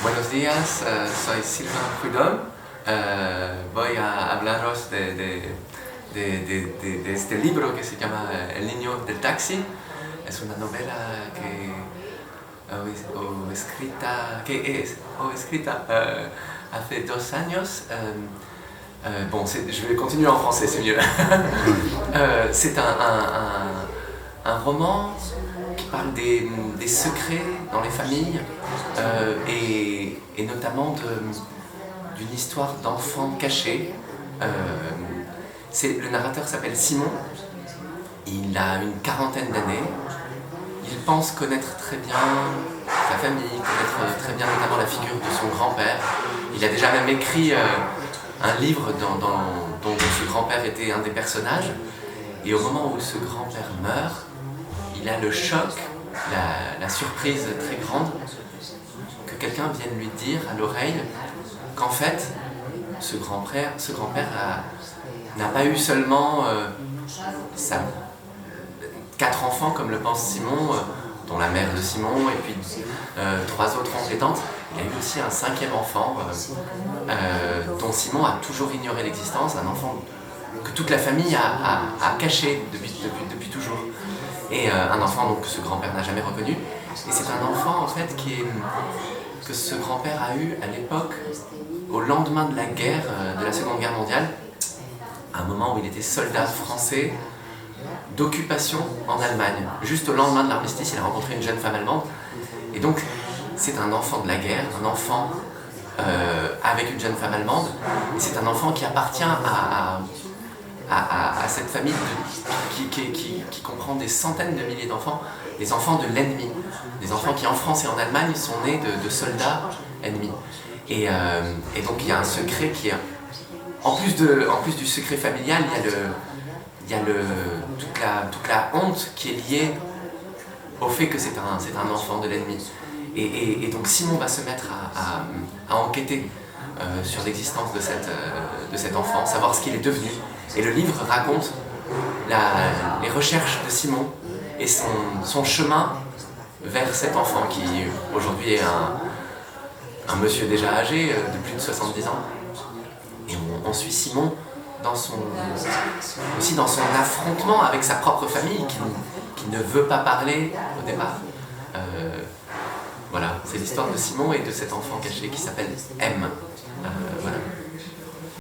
Buenos días, soy Silva Prudhomme. Voy a hablaros de este libro que se llama El niño del taxi. Es una novela que he escrita hace 2 años. Je vais continuer en français, c'est mieux. C'est un roman qui parle des secrets dans les familles et notamment d'une histoire d'enfants cachés. Le narrateur s'appelle Simon, il a une 40aine d'années, il pense connaître très bien sa famille, connaître très bien notamment la figure de son grand-père. Il a déjà même écrit un livre dont ce grand-père était un des personnages, et au moment où ce grand-père meurt, il a le choc, la surprise très grande que quelqu'un vienne lui dire à l'oreille qu'en fait, ce grand-père n'a pas eu seulement 4 enfants, comme le pense Simon, dont la mère de Simon, et puis 3 autres oncles et tantes. Il a eu aussi un 5e enfant, dont Simon a toujours ignoré l'existence, un enfant que toute la famille a caché depuis toujours. Et un enfant donc, que ce grand-père n'a jamais reconnu. Et c'est un enfant en fait que ce grand-père a eu à l'époque, au lendemain de la guerre, de la Seconde Guerre mondiale, à un moment où il était soldat français d'occupation en Allemagne. Juste au lendemain de l'armistice, il a rencontré une jeune femme allemande. Et donc, c'est un enfant de la guerre, un enfant avec une jeune femme allemande. Et c'est un enfant qui appartient à cette famille qui comprend des centaines de milliers d'enfants, des enfants de l'ennemi, des enfants qui en France et en Allemagne sont nés de soldats ennemis. Et donc il y a un secret qui est, en plus du secret familial, il y a toute la honte qui est liée au fait que c'est un enfant de l'ennemi. Et donc Simon va se mettre à enquêter sur l'existence de cet enfant, savoir ce qu'il est devenu. Et le livre raconte les recherches de Simon et son chemin vers cet enfant qui aujourd'hui est un monsieur déjà âgé de plus de 70 ans. Et on suit Simon aussi dans son affrontement avec sa propre famille qui ne veut pas parler au départ. Voilà, c'est l'histoire de Simon et de cet enfant caché qui s'appelle M. Voilà.